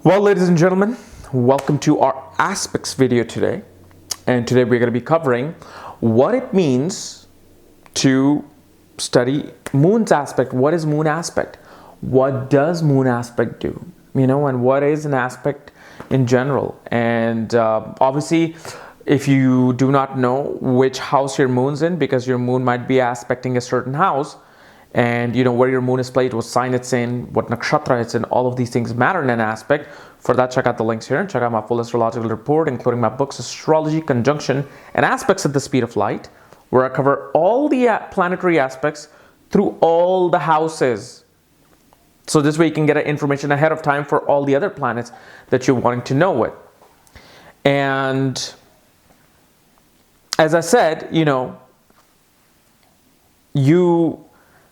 Well, ladies and gentlemen, welcome to our aspects video today. And today we're going to be covering what it means to study moon's aspect. What is moon aspect? What does moon aspect do? And what is an aspect in general? And obviously, if you do not know which house your moon's in, because your moon might be aspecting a certain house, and where your moon is placed, what sign it's in, what nakshatra it's in, all of these things matter in an aspect. For that, check out the links here and check out my full astrological report, including my books, Astrology, Conjunction, and Aspects at the Speed of Light, where I cover all the planetary aspects through all the houses. So this way you can get information ahead of time for all the other planets that you're wanting to know with. And as I said, you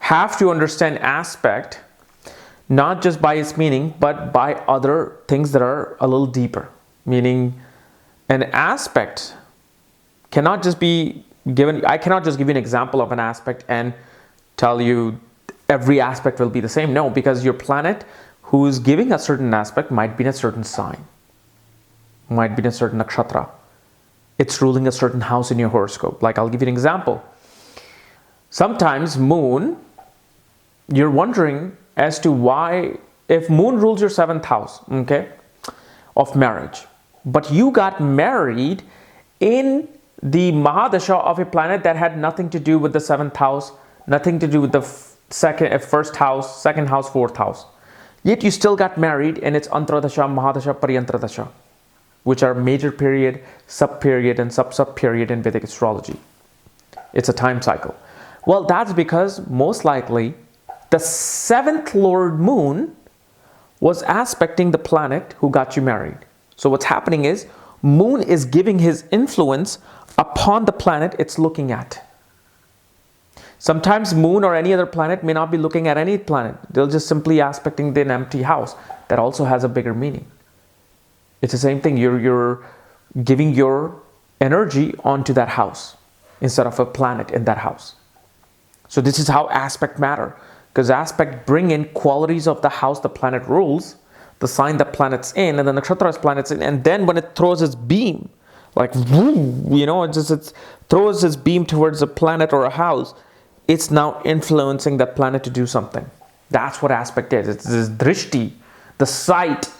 have to understand aspect not just by its meaning, but by other things that are a little deeper. Meaning, an aspect cannot just be given. I cannot just give you an example of an aspect and tell you every aspect will be the same. No, because your planet who is giving a certain aspect might be in a certain sign, might be in a certain nakshatra. It's ruling a certain house in your horoscope. Like, I'll give you an example. Sometimes moon, you're wondering as to why, if moon rules your 7th house, of marriage, but you got married in the Mahadasha of a planet that had nothing to do with the 7th house, nothing to do with the first house, 2nd house, 4th house. Yet you still got married in its Antradasha, Mahadasha, Paryantradasha, which are major period, sub-period, and sub-sub-period in Vedic astrology. It's a time cycle. Well, that's because most likely the 7th Lord Moon was aspecting the planet who got you married. So what's happening is Moon is giving his influence upon the planet it's looking at. Sometimes Moon or any other planet may not be looking at any planet. They'll just simply aspecting an empty house. That also has a bigger meaning. It's the same thing. You're giving your energy onto that house instead of a planet in that house. So this is how aspect matter. Because aspect bring in qualities of the house the planet rules, the sign the planet's in, and the nakshatra's planet's in, and then when it throws its beam, like it throws its beam towards a planet or a house, it's now influencing that planet to do something. That's what aspect is. It's this drishti, the sight.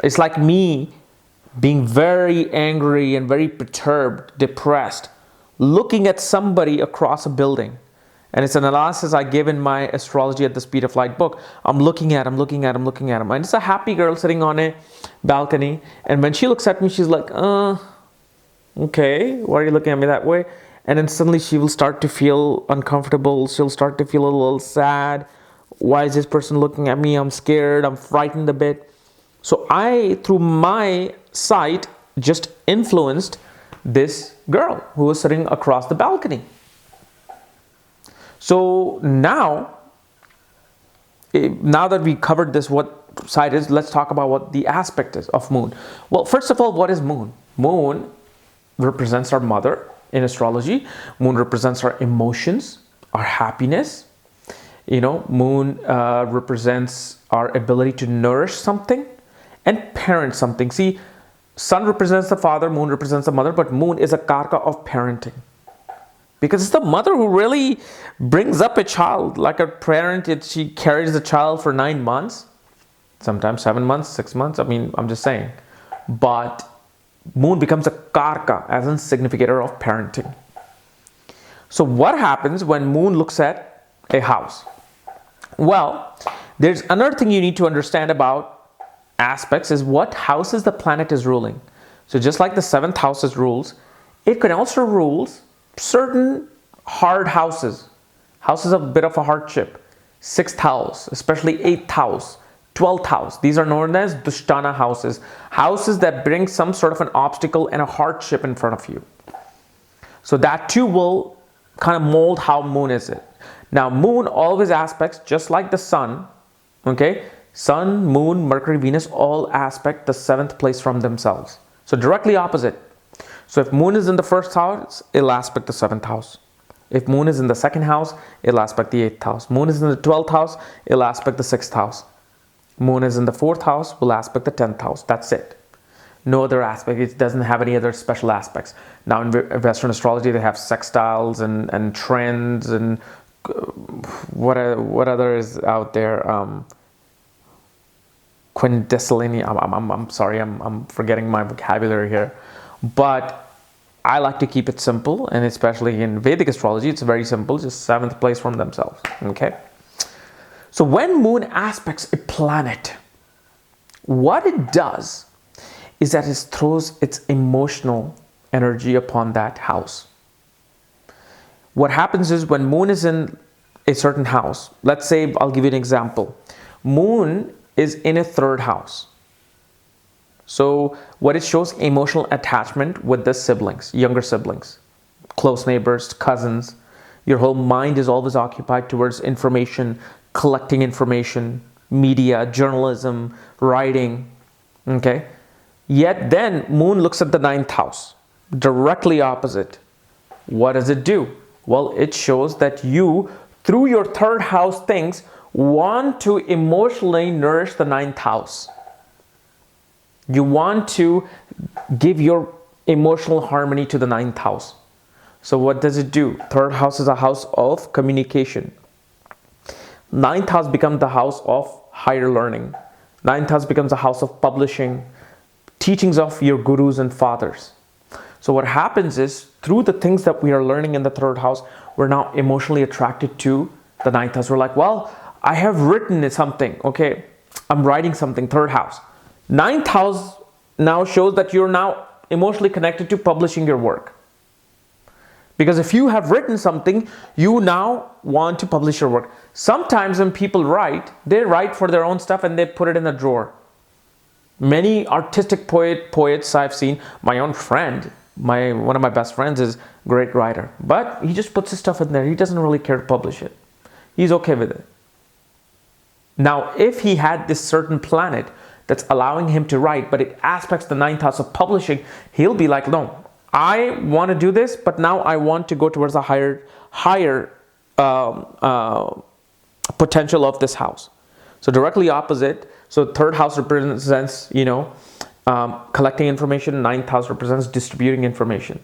It's like me being very angry and very perturbed, depressed, looking at somebody across a building. And it's an analysis I give in my Astrology at the Speed of Light book. I'm looking at him. And it's a happy girl sitting on a balcony. And when she looks at me, she's like, okay, why are you looking at me that way? And then suddenly she will start to feel uncomfortable. She'll start to feel a little sad. Why is this person looking at me? I'm scared. I'm frightened a bit. So I, through my sight, just influenced this girl who was sitting across the balcony. So now that we covered this, what side is, let's talk about what the aspect is of moon. Well, first of all, what is moon? Moon represents our mother in astrology. Moon represents our emotions, our happiness. Moon represents our ability to nourish something and parent something. See, sun represents the father, moon represents the mother, but moon is a karka of parenting. Because it's the mother who really brings up a child. Like a parent, she carries the child for 9 months, sometimes 7 months, 6 months. I'm just saying. But moon becomes a karka, as in significator of parenting. So what happens when moon looks at a house? Well, there's another thing you need to understand about aspects is what houses the planet is ruling. So just like the 7th house is rules, it can also rule certain hard houses of a bit of a hardship. 6th house, especially 8th house, 12th house. These are known as dushtana houses that bring some sort of an obstacle and a hardship in front of you. So that too will kind of mold how moon is it. Now moon always aspects just like the sun, sun, moon, Mercury, Venus all aspect the 7th place from themselves. So directly opposite. So if moon is in the 1st house, it'll aspect the 7th house. If moon is in the 2nd house, it'll aspect the 8th house. Moon is in the 12th house, it'll aspect the 6th house. Moon is in the 4th house, will aspect the 10th house. That's it. No other aspect. It doesn't have any other special aspects. Now in Western astrology, they have sextiles and trends and what other is out there? Quintessilinear. I'm sorry, I'm forgetting my vocabulary here, but I like to keep it simple, and especially in Vedic astrology, it's very simple, just 7th place from themselves. Okay. So when moon aspects a planet, what it does is that it throws its emotional energy upon that house. What happens is when moon is in a certain house, let's say, I'll give you an example. Moon is in a 3rd house. So what it shows, emotional attachment with the siblings, younger siblings, close neighbors, cousins. Your whole mind is always occupied towards information, collecting information, media, journalism, writing. Okay. Yet then moon looks at the 9th house, directly opposite. What does it do? Well, it shows that you, through your 3rd house things, want to emotionally nourish the 9th house. You want to give your emotional harmony to the 9th house. So what does it do? 3rd house is a house of communication. 9th house becomes the house of higher learning. 9th house becomes a house of publishing, teachings of your gurus and fathers. So what happens is, through the things that we are learning in the 3rd house, we're now emotionally attracted to the 9th house. We're like, well, I have written something. Okay, I'm writing something, 3rd house. 9th house now shows that you're now emotionally connected to publishing your work. Because if you have written something, you now want to publish your work. Sometimes when people write, they write for their own stuff and they put it in a drawer. Many artistic poets I've seen, my own friend, one of my best friends is a great writer, but he just puts his stuff in there. He doesn't really care to publish it. He's okay with it. Now, if he had this certain planet that's allowing him to write, but it aspects the 9th house of publishing, he'll be like, no, I want to do this, but now I want to go towards a higher potential of this house. So directly opposite. So 3rd house represents, collecting information. 9th house represents distributing information.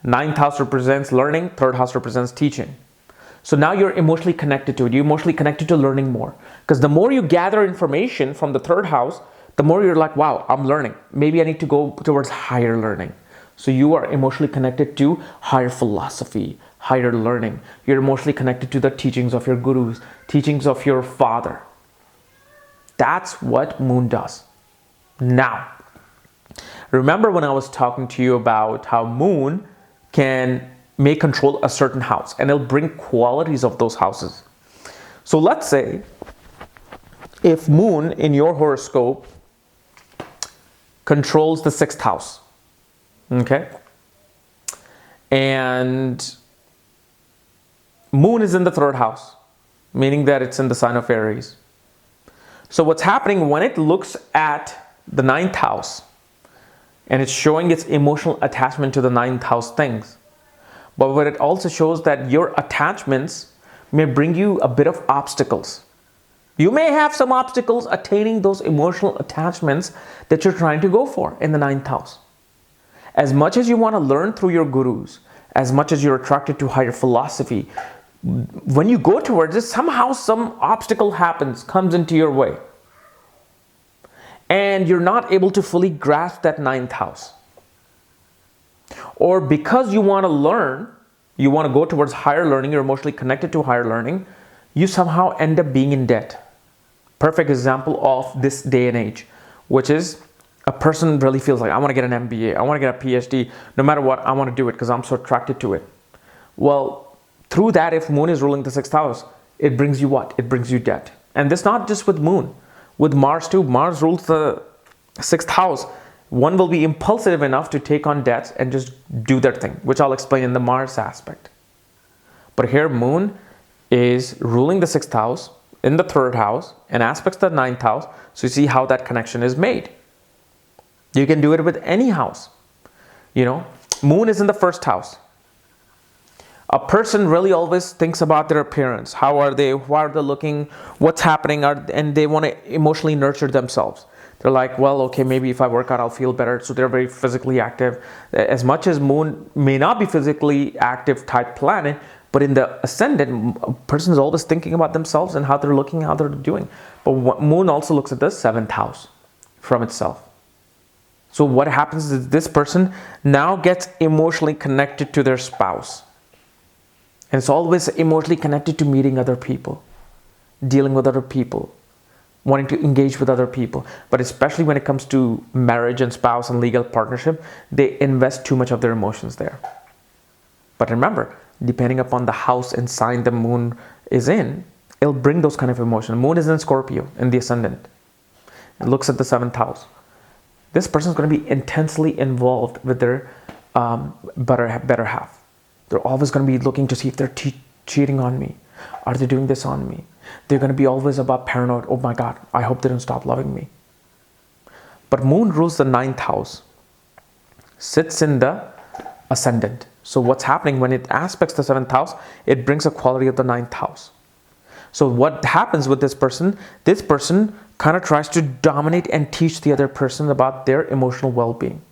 9th house represents learning. 3rd house represents teaching. So now you're emotionally connected to it. You're emotionally connected to learning more. Because the more you gather information from the 3rd house, the more you're like, wow, I'm learning. Maybe I need to go towards higher learning. So you are emotionally connected to higher philosophy, higher learning. You're emotionally connected to the teachings of your gurus, teachings of your father. That's what moon does. Now, remember when I was talking to you about how moon may control a certain house and it'll bring qualities of those houses. So let's say if moon in your horoscope controls the 6th house, okay, and moon is in the 3rd house, meaning that it's in the sign of Aries. So what's happening when it looks at the 9th house and it's showing its emotional attachment to the 9th house things, but what it also shows that your attachments may bring you a bit of obstacles. You may have some obstacles attaining those emotional attachments that you're trying to go for in the 9th house. As much as you want to learn through your gurus, as much as you're attracted to higher philosophy, when you go towards it, somehow some obstacle comes into your way. And you're not able to fully grasp that 9th house. Or because you want to learn, you want to go towards higher learning, you're emotionally connected to higher learning, you somehow end up being in debt. Perfect example of this day and age, which is a person really feels like, I want to get an MBA, I want to get a PhD, no matter what, I want to do it because I'm so attracted to it. Well, through that, if moon is ruling the 6th house, it brings you what? It brings you debt. And this not just with moon, with Mars too. Mars rules the 6th house. One will be impulsive enough to take on debts and just do their thing, which I'll explain in the Mars aspect. But here moon is ruling the 6th house, in the 3rd house, and aspects the 9th house. So you see how that connection is made. You can do it with any house. Moon is in the 1st house. A person really always thinks about their appearance. How are they? Why are they looking? What's happening? And they want to emotionally nurture themselves. They're like, well, okay, maybe if I work out, I'll feel better. So they're very physically active. As much as moon may not be physically active type planet, but in the ascendant, a person is always thinking about themselves and how they're looking, how they're doing. But moon also looks at the 7th house from itself. So what happens is this person now gets emotionally connected to their spouse. And it's always emotionally connected to meeting other people, dealing with other people, wanting to engage with other people. But especially when it comes to marriage and spouse and legal partnership, they invest too much of their emotions there. But remember, depending upon the house and sign the moon is in, it'll bring those kind of emotions. Moon is in Scorpio in the ascendant. It looks at the 7th house. This person is going to be intensely involved with their better half. They're always going to be looking to see if they're cheating on me. Are they doing this on me? They're going to be always about paranoid. Oh my God, I hope they don't stop loving me. But moon rules the 9th house, sits in the ascendant. So what's happening when it aspects the 7th house, it brings a quality of the 9th house. So what happens with this person kind of tries to dominate and teach the other person about their emotional well-being.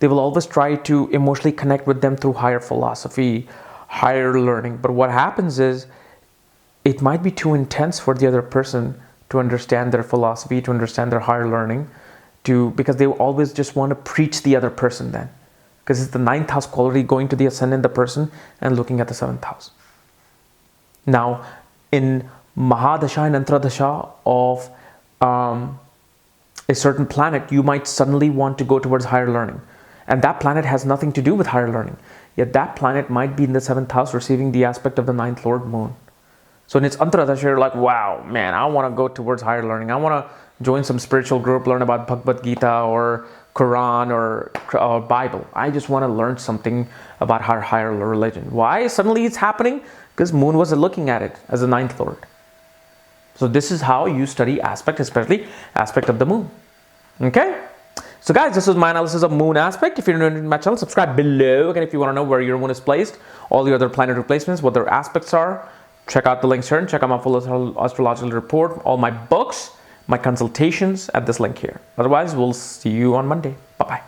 They will always try to emotionally connect with them through higher philosophy, higher learning. But what happens is it might be too intense for the other person to understand their philosophy, to understand their higher learning, because they always just want to preach the other person then. Because it's the 9th house quality going to the ascendant, the person, and looking at the 7th house. Now, in Mahadasha and Antradasha of a certain planet, you might suddenly want to go towards higher learning. And that planet has nothing to do with higher learning. Yet that planet might be in the 7th house receiving the aspect of the 9th Lord Moon. So in its Antradasha, you're like, wow, man, I want to go towards higher learning. I want to join some spiritual group, learn about Bhagavad Gita or Quran or Bible. I just want to learn something about our higher religion. Why suddenly it's happening? Because moon was looking at it as the 9th Lord. So this is how you study aspect, especially aspect of the moon. Okay? So guys, this was my analysis of moon aspect. If you're new to my channel, subscribe below. Again, if you want to know where your moon is placed, all the other planetary placements, what their aspects are, check out the links here and check out my full astrological report, all my books, my consultations at this link here. Otherwise, we'll see you on Monday. Bye-bye.